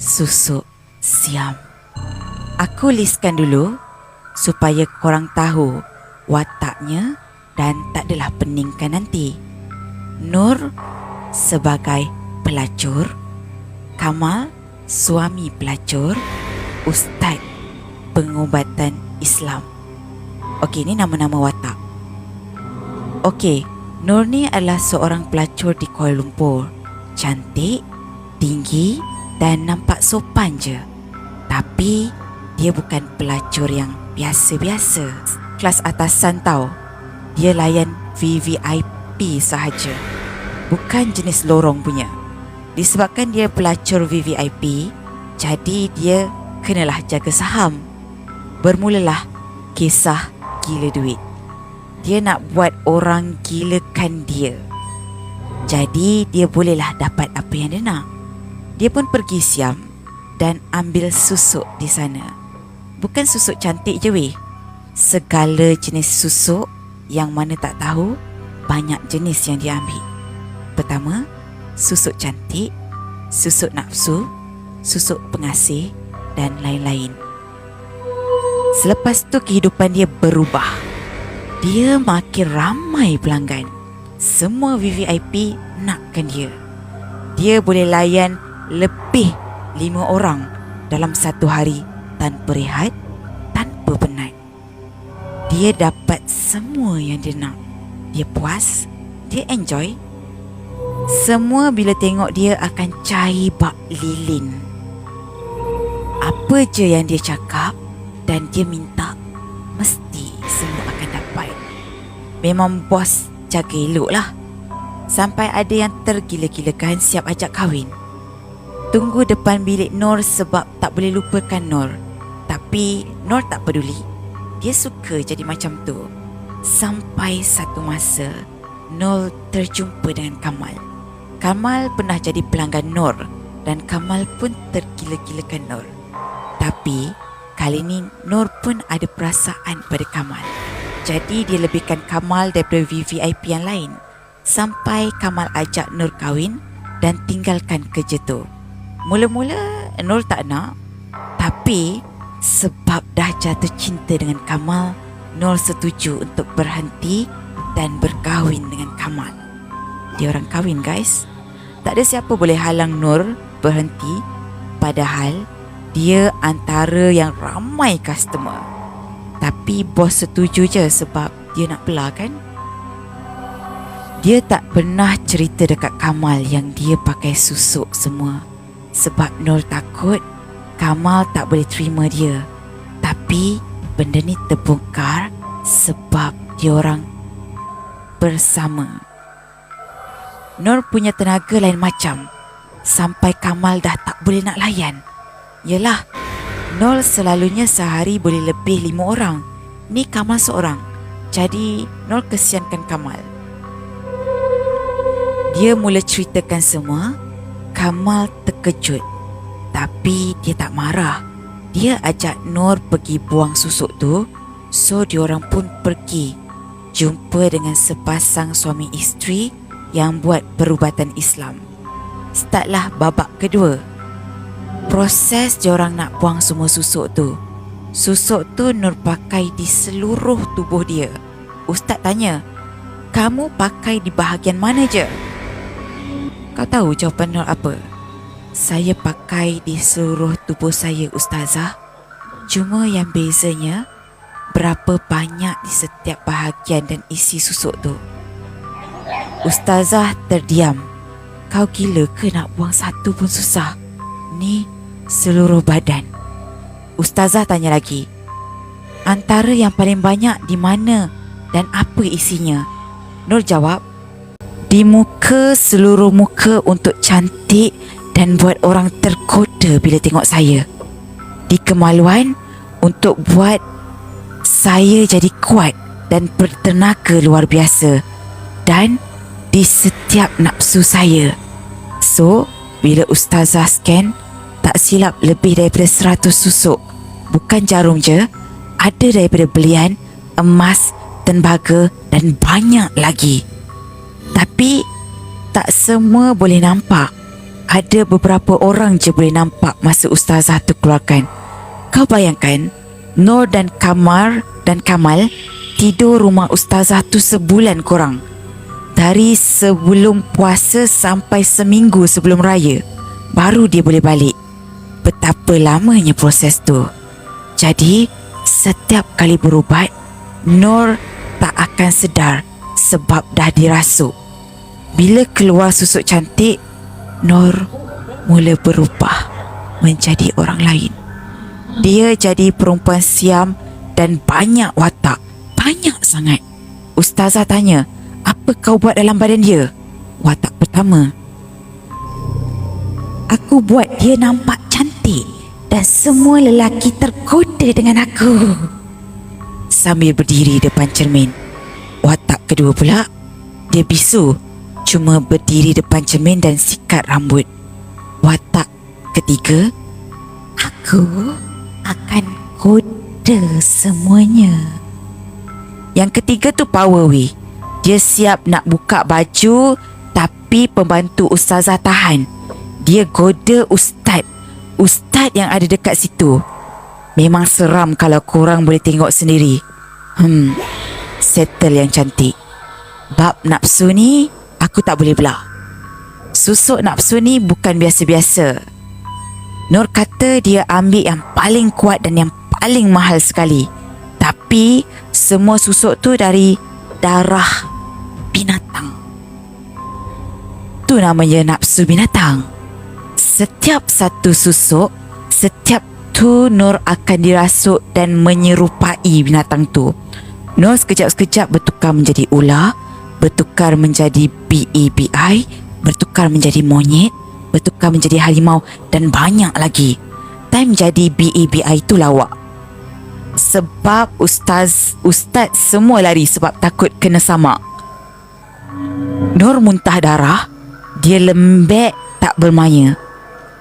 susuk siam. Aku listkan dulu supaya korang tahu wataknya dan tak adalah peningkan nanti. Nur sebagai pelacur, Kamal suami pelacur, Ustaz pengubatan Islam. Okey, ni nama-nama watak. Okey, Nur ni adalah seorang pelacur di Kuala Lumpur. Cantik, tinggi dan nampak sopan je. Tapi dia bukan pelacur yang biasa-biasa. Kelas atasan tau. Dia layan VVIP sahaja. Bukan jenis lorong punya. Disebabkan dia pelacur VVIP, jadi dia kenalah jaga saham. Bermulalah kisah gila duit. Dia nak buat orang gilakan dia. Jadi dia bolehlah dapat apa yang dia nak. Dia pun pergi siam dan ambil susuk di sana. Bukan susuk cantik je weh. Segala jenis susuk yang mana tak tahu, banyak jenis yang dia ambil. Pertama, susuk cantik, susuk nafsu, susuk pengasih dan lain-lain. Selepas tu kehidupan dia berubah. Dia makin ramai pelanggan. Semua VVIP nakkan dia. Dia boleh layan lebih 5 orang dalam satu hari tanpa rehat, tanpa penat. Dia dapat semua yang dia nak. Dia puas, dia enjoy. Semua bila tengok dia akan cair bak lilin. Apa je yang dia cakap dan dia minta, mesti semua akan dapat. Memang bos jaga elok lah. Sampai ada yang tergila-gilakan siap ajak kahwin. Tunggu depan bilik Nur sebab tak boleh lupakan Nur. Tapi Nur tak peduli. Dia suka jadi macam tu. Sampai satu masa Nur terjumpa dengan Kamal. Kamal pernah jadi pelanggan Nur dan Kamal pun tergila-gilakan Nur. Tapi kali ni Nur pun ada perasaan pada Kamal. Jadi dia lebihkan Kamal daripada VVIP yang lain. Sampai Kamal ajak Nur kahwin dan tinggalkan kerja tu. Mula-mula Nur tak nak. Tapi sebab dah jatuh cinta dengan Kamal, Nur setuju untuk berhenti dan berkahwin dengan Kamal. Dia orang kahwin guys. Tak ada siapa boleh halang Nur berhenti. Padahal dia antara yang ramai customer. Tapi bos setuju je sebab dia nak belah kan. Dia tak pernah cerita dekat Kamal yang dia pakai susuk semua. Sebab Nur takut Kamal tak boleh terima dia. Tapi benda ni terbongkar sebab dia orang bersama. Nur punya tenaga lain macam. Sampai Kamal dah tak boleh nak layan. Yelah, Nur selalunya sehari boleh lebih 5 orang. Ni Kamal seorang. Jadi Nur kesiankan Kamal. Dia mula ceritakan semua. Kamal terkejut. Tapi dia tak marah. Dia ajak Nur pergi buang susuk tu. So diorang pun pergi jumpa dengan sepasang suami isteri yang buat perubatan Islam. Startlah babak kedua. Proses diorang nak buang semua susuk tu. Susuk tu Nur pakai di seluruh tubuh dia. Ustaz tanya, kamu pakai di bahagian mana je? Kau tahu jawapan Nur apa? Saya pakai di seluruh tubuh saya Ustazah. Cuma yang bezanya berapa banyak di setiap bahagian dan isi susuk tu. Ustazah terdiam. Kau gila ke nak buang satu pun susah? Ni seluruh badan. Ustazah tanya lagi. Antara yang paling banyak di mana dan apa isinya? Nur jawab, di muka, seluruh muka untuk cantik dan buat orang terkoda bila tengok saya. Di kemaluan untuk buat saya jadi kuat dan bertenaga luar biasa. Dan di setiap nafsu saya. So, bila Ustazah scan, tak silap lebih daripada 100 susuk. Bukan jarum je, ada daripada belian, emas, tembaga dan banyak lagi. Tapi tak semua boleh nampak. ada beberapa orang je boleh nampak masa ustazah tu keluarkan. Kau bayangkan, Nur dan Kamal tidur rumah ustazah tu sebulan kurang. Dari sebelum puasa sampai seminggu sebelum raya, baru dia boleh balik. Betapa lamanya proses tu. Jadi, setiap kali berubat, Nur tak akan sedar sebab dah dirasuk. Bila keluar susuk cantik, Nur mula berubah menjadi orang lain. Dia jadi perempuan siam dan banyak watak. Banyak sangat. Ustazah tanya, apa kau buat dalam badan dia? Watak pertama, aku buat dia nampak cantik dan semua lelaki tergoda dengan aku. Sambil berdiri depan cermin. Watak kedua pula, dia bisu, cuma berdiri depan cermin dan sikat rambut. Watak ketiga, aku akan goda semuanya. Yang ketiga tu power weh. Dia siap nak buka baju, tapi pembantu ustazah tahan. Dia goda ustaz yang ada dekat situ. Memang seram kalau korang boleh tengok sendiri. Settle yang cantik. Bab nafsu ni aku tak boleh belah. Susuk nafsu ni bukan biasa-biasa. Nur kata dia ambil yang paling kuat dan yang paling mahal sekali. Tapi semua susuk tu dari darah binatang. Tu namanya nafsu binatang. Setiap satu susuk, setiap tu Nur akan dirasuk dan menyerupai binatang tu. Nur sekejap-sekejap bertukar menjadi ular, bertukar menjadi BEBI, bertukar menjadi monyet, bertukar menjadi harimau dan banyak lagi. Time jadi BEBI tu lawak. Sebab ustaz semua lari sebab takut kena samak. Nur muntah darah. Dia lembek tak bermaya.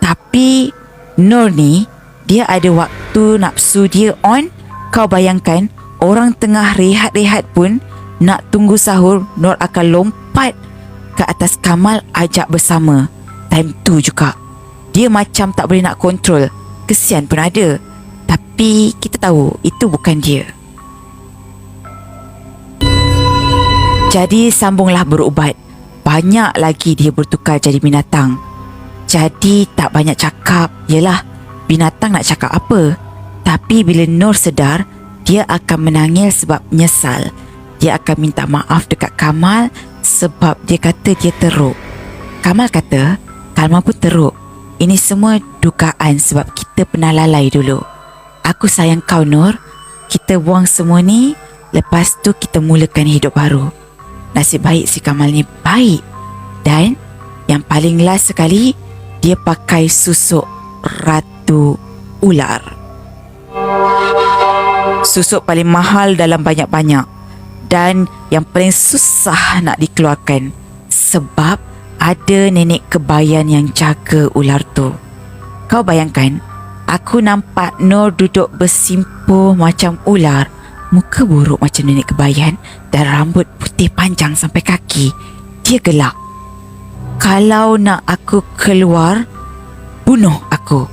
Tapi Nur ni, dia ada waktu nafsu dia on. Kau bayangkan, orang tengah rehat-rehat pun nak tunggu sahur, Nur akan lompat ke atas Kamal ajak bersama. Time tu juga dia macam tak boleh nak kontrol. Kesian pun ada. Tapi kita tahu itu bukan dia. Jadi sambunglah berubat. Banyak lagi dia bertukar jadi binatang. Jadi tak banyak cakap. Yelah, binatang nak cakap apa? Tapi bila Nur sedar, dia akan menangis sebab menyesal. Dia akan minta maaf dekat Kamal sebab dia kata dia teruk. Kamal kata, Kamal pun teruk. Ini semua dugaan sebab kita pernah lalai dulu. Aku sayang kau Nur. Kita buang semua ni, lepas tu kita mulakan hidup baru. Nasib baik si Kamal ni baik. Dan yang paling last sekali, dia pakai susuk ratu ular. Susuk paling mahal dalam banyak-banyak. Dan yang paling susah nak dikeluarkan. Sebab ada nenek kebayan yang jaga ular tu. Kau bayangkan, aku nampak Nur duduk bersimpuh macam ular, muka buruk macam nenek kebayan dan rambut putih panjang sampai kaki. Dia gelak. Kalau nak aku keluar, bunuh aku.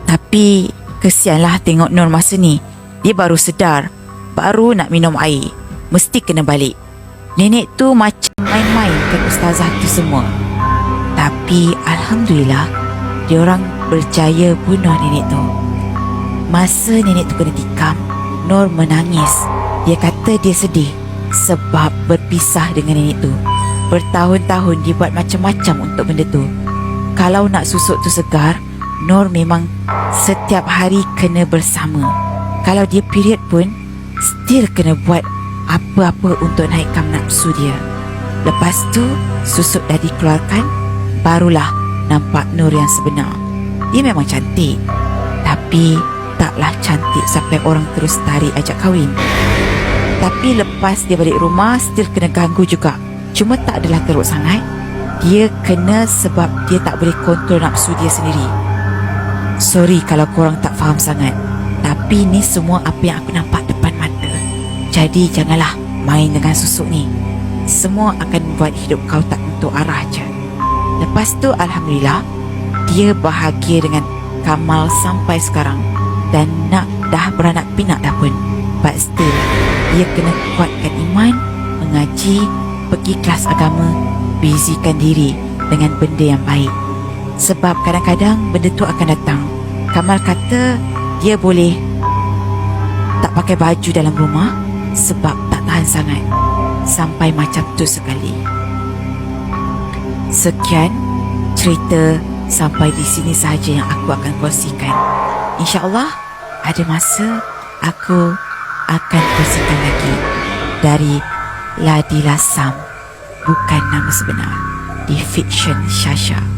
Tapi kesianlah tengok Nur masa ni. Dia baru sedar, baru nak minum air. Mesti kena balik. Nenek tu macam main-main kan ustazah tu semua. Tapi Alhamdulillah, diorang berjaya bunuh nenek tu. Masa nenek tu kena tikam, Nur menangis. Dia kata dia sedih sebab berpisah dengan nenek tu. Bertahun-tahun dia buat macam-macam untuk benda tu. Kalau nak susuk tu segar, Nur memang setiap hari kena bersama. Kalau dia period pun, still kena buat apa-apa untuk naikkan nafsu dia. Lepas tu, susuk dah dikeluarkan, barulah nampak Nur yang sebenar. Dia memang cantik, tapi taklah cantik sampai orang terus tarik ajak kahwin. Tapi lepas dia balik rumah, still kena ganggu juga. Cuma tak adalah teruk sangat. Dia kena sebab dia tak boleh kontrol nafsu dia sendiri. Sorry kalau korang tak faham sangat. Tapi ni semua apa yang aku nampak depan mata. Jadi janganlah main dengan susuk ni. Semua akan buat hidup kau tak tentu arah je. Lepas tu Alhamdulillah, dia bahagia dengan Kamal sampai sekarang dan dah beranak pinak dah pun. But still, dia kena kuatkan iman, mengaji, pergi kelas agama, busykan diri dengan benda yang baik. Sebab kadang-kadang benda tu akan datang. Kamal kata dia boleh tak pakai baju dalam rumah sebab tak tahan sangat. Sampai macam tu sekali. Sekian cerita sampai di sini sahaja yang aku akan kongsikan. InsyaAllah ada masa aku akan kongsikan lagi dari Ladila Sam, bukan nama sebenar, di Fiction Shasha.